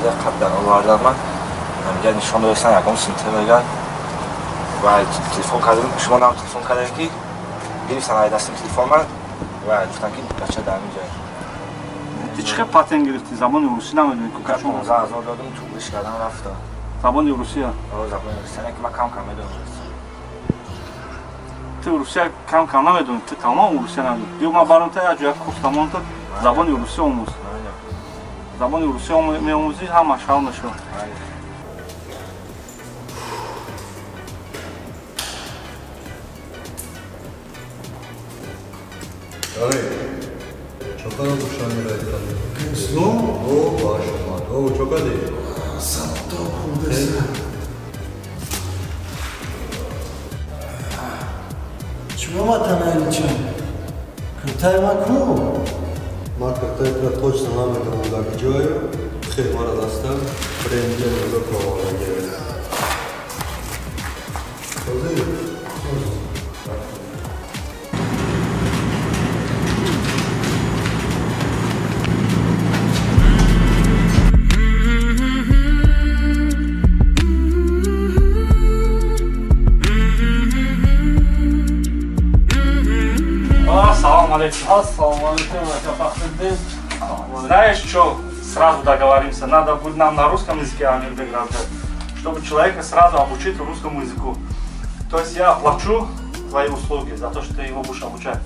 şeyde kaptan olarlar mı? میگن نشان برسن یکم سینتر بگن و تلفن کردم شما نام تلفن کردن که گرفتن های دستم تلفن من و گفتن که بچه در اینجا تی چقدر پاتن گرفتی؟ زبان روسی نمیدونی که کشون 15,000 دادم توبش کردم رفتم زبان روسی ها؟ زبان روسی که من کم میدونم تو روسی کم نمیدونی؟ تو تمام روسی نمیدونی؟ بیو ما برام تا یک کورس تمام تا زبان روسی آموز زبان روسی میآموزی هم مشغول نشو آره چقدر دوشانی را ایتالی کسنو؟ او باش اومد او چقدری؟ سبتا خوده чего матаналичан? Кртай маку? ما кртай را точно намедам дар ҷою хемара дастам бренден ро кавола гирем ҳозир Ассаламу алейкум, Фахриддин. Знаешь что, сразу договоримся, надо будет нам на русском языке Амирбек раздать, чтобы человека сразу обучить русскому языку. То есть я оплачу твои услуги за то, что ты его будешь обучать.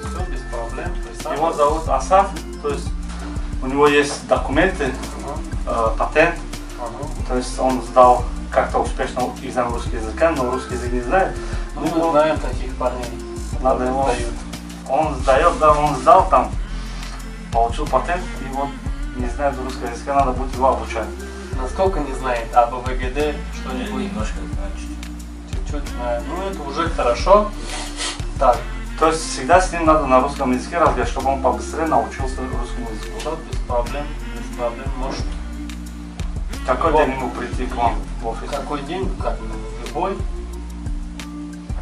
Все без проблем. Его зовут Асаф, то есть у него есть документы, патент, то есть он сдал как-то успешно экзамен русского языка, но русский язык не знает. Мы знаем таких парней. Надо его... Он сдает, да, он сдал там, получил патент, и вот не знает русского языка, надо будет его обучать. Насколько не знает, а ВГД что-нибудь? Немножко знаю, чуть-чуть знает. Ну это уже хорошо. Так. То есть всегда с ним надо на русском языке разговаривать, чтобы он побыстрее научился русскому языку. Все, без проблем, может. Какой день ему прийти к вам в офис? Какой день? Как? Любой.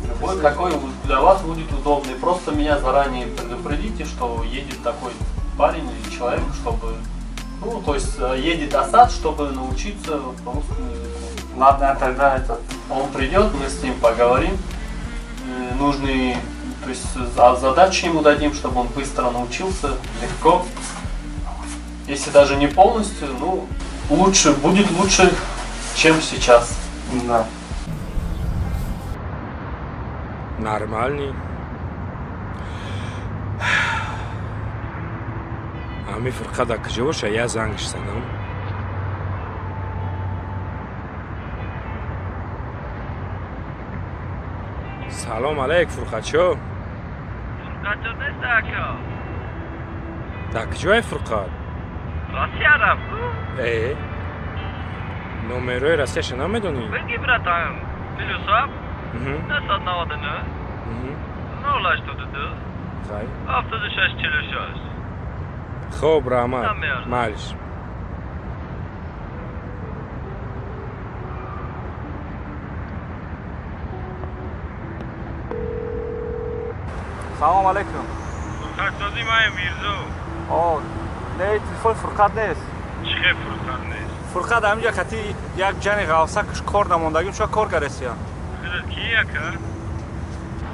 Любой, какой для вас будет удобный. Просто меня заранее предупредите, что едет такой парень или человек, чтобы... Ну, то есть едет Асад, чтобы научиться русскому языку. Ладно, тогда он придет, мы с ним поговорим. Нужные, то есть задачи ему дадим, чтобы он быстро научился, легко. Если даже не полностью, ну, лучше, будет лучше, чем сейчас. Да. Нормальный. Ами Фурқат ака ҷо боша, я зангш занам. Салом алейк, Фурқат шо? Фурқат ҷо нест ака. Так ҷое Фурқат? Россия рафту? номерои Россияша намедонӣ? Беги братан. +7 999 082 76 46. Хоб, раҳмат. Маълиш. Салом алейкум. Фурқатсозӣ ман Мирзо. О, не, телефон Фурқат нест. Чӣ хел Фурқат нест? Фурқат аминҷа қати як ҷани ғавсакаш кор намондагим, шо кор гаресия? Худат ки ака?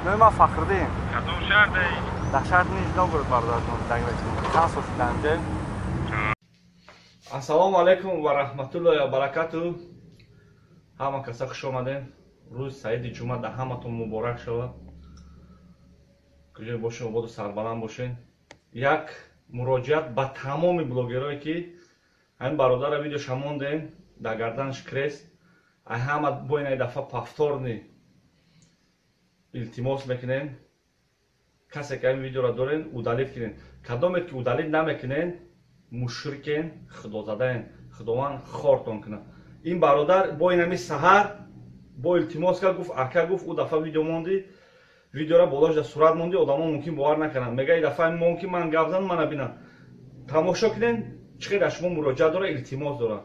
Номи ман Фахриддин. Кадом шаҳр даи? Дар шаҳри Нижногород бародаратон даграсӣ. Чанд сол шуда аминҷа? Ассалому алейкум ва раҳматуллоҳи ва баракатуҳ. Ҳама каса хуш омадем. Рӯзи саиди ҷумъа дар ҳаматон муборак шавад. Куҷои бошен ободу сарбаланд бошен. Як муроҷиат ба тамоми блогерое ки ҳамин бародара видеоша мондем дар гарданаш крест. Ай ҳама бо ин дафъа повторни илтимос мекунем. Касе ки ҳамин видеоро дорен, удалид кунен. Кадоме ки удалид намекунен, мушрикен, худозадаен. Худованд хортон кунад. Ин бародар бо ин ҳамин саҳар бо илтимос кард, гуфт ака гуфт ӯ дафъа видео монди. Видеоро болош дар сурат монди, одамо мумкин бовар накунанд. Мега ин дафъа мумкин ман гап занам, мана бинам. Тамошо кунен, чӣ қадар шумо муроҷиат дора, илтимос дора.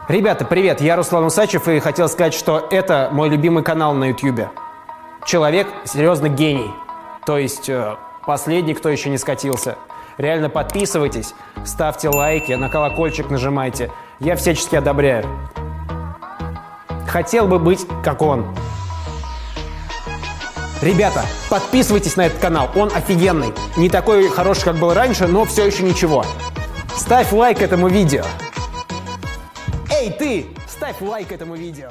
Ребята, привет, я Руслан Усачев и хотел сказать, что это мой любимый канал на YouTube. Человек серьезно гений, то есть последний, кто еще не скатился. Реально подписывайтесь, ставьте лайки, на колокольчик нажимайте. Я всячески одобряю. Хотел бы быть как он. Ребята, подписывайтесь на этот канал, он офигенный. Не такой хороший, как был раньше, но все еще ничего. Ставь лайк этому видео. Эй, ты! Ставь лайк этому видео.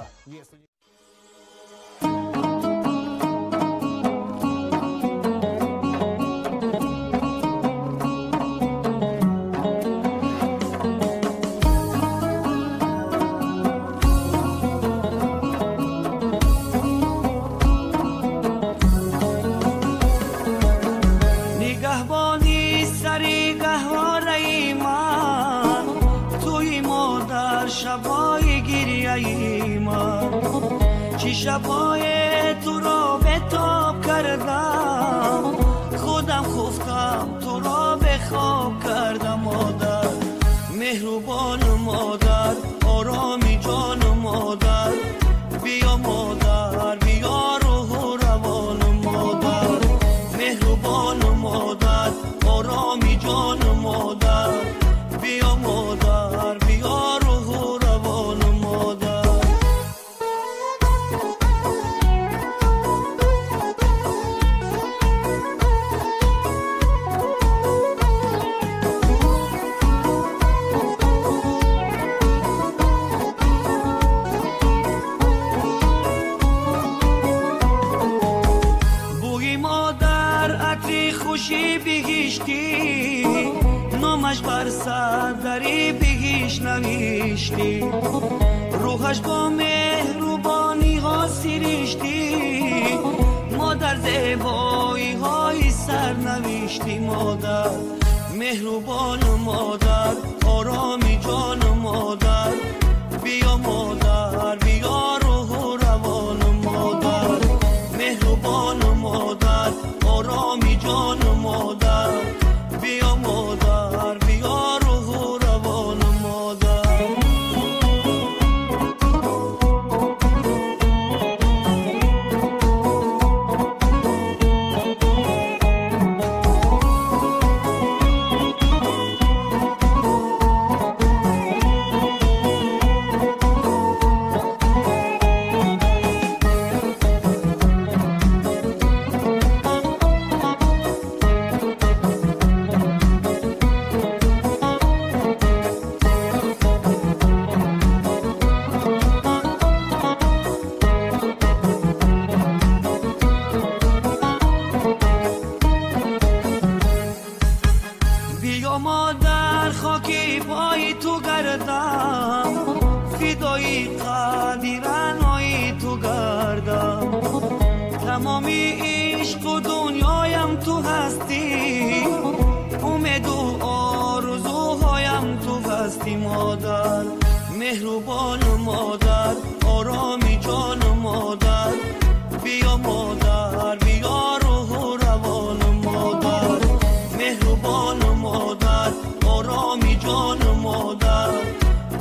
نگهبانی سری گهواره من توی ما در شبای گریه من چی شبای تو را به تاب کردم خودم خفتم تو را به خواب کردم مادر مهربان مادر آرامی جان مادر بیا مادر بیا روح و روان مادر مهربان مادر آرامی جان مادر بیا مادر بیا روح و روان مادر بوی مادر عطری خوشی بهشتی نامش بر صدری بهش نوشتی روحش با مهربانی ها سرشتی مادر زیبایی های سر نوشتی مادر مهربان مادر آرامی جان مادر بیا مادر بیا روح و روان مادر مهربان مادر آرامی جان مادر بیا مادر بیا روح و روان مادر بیا مادر خاکی پای تو گردم فدای قدیرنای تو گردم تمامی عشق و دنیایم تو هستی امید و آرزوهایم تو هستی مادر مهربان مادر آرامی جان مادر بیا مادر بیا روح و روان مادر مهربان مادر آرامی جان مادر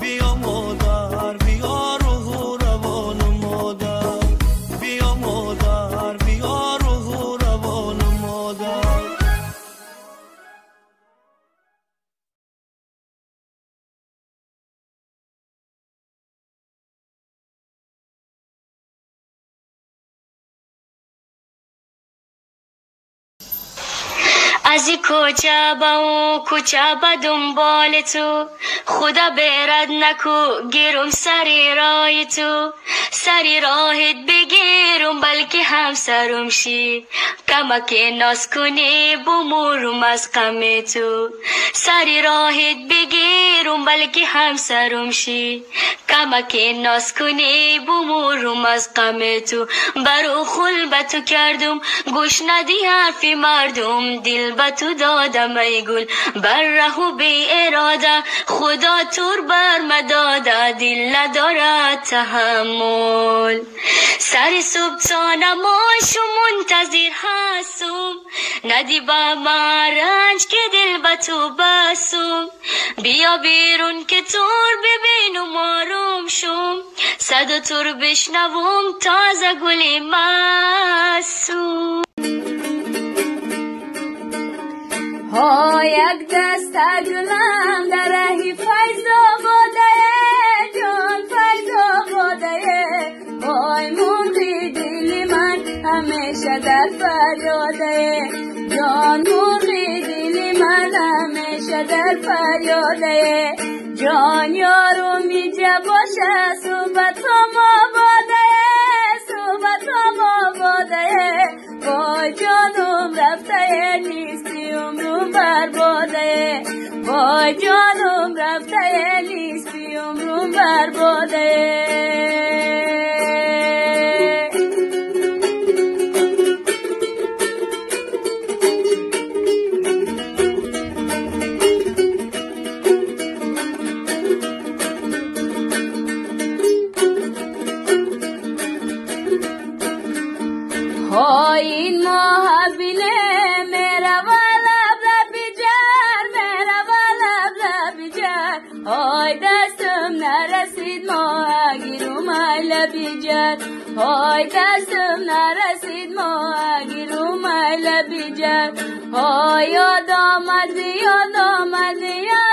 بیا مادر بیا روح و روان مادر بیا مادر بیا روح و روان مادر از این کوچه با اون کوچه با دنبال تو خدا برد نکو گیرم سری راه تو سری راهت بگیرم بلکه همسرم شی کمک ناز کنی بمورم از غم تو سری راهت بگیرم بلکه همسرم شی کمک ناز کنی بمورم از غم تو برو خل به تو کردم گوش ندی حرفی مردم دل به تو دادم ای گل بر ره و بی اراده خدا تور بر مداده دل ندارد تحمل سر صبح تا نماز منتظر هستم ندی با من رنج که دل به تو بسم بیا بیرون که تور ببینم آروم شم صدا تور بشنوم تازه گل معصوم ها یک دست گلم در رهی فیض آباده جان فیض آباده وای مرغی دل من همیشه در فریاده جان مرغی دل من همیشه در فریاده جان یارو میجه باشه صحبتم آباده صحبتم آباده وای جانم رفته نیستی عمرم برباده وای جانم رفته نیستی عمرم برباده این محبینه میرا والا بجار میرا والا بجار های دستم نرسید ما گیرم ایلا بجار های دستم نرسید ما گیرم ایلا بجار های یاد آمد یاد آمد یاد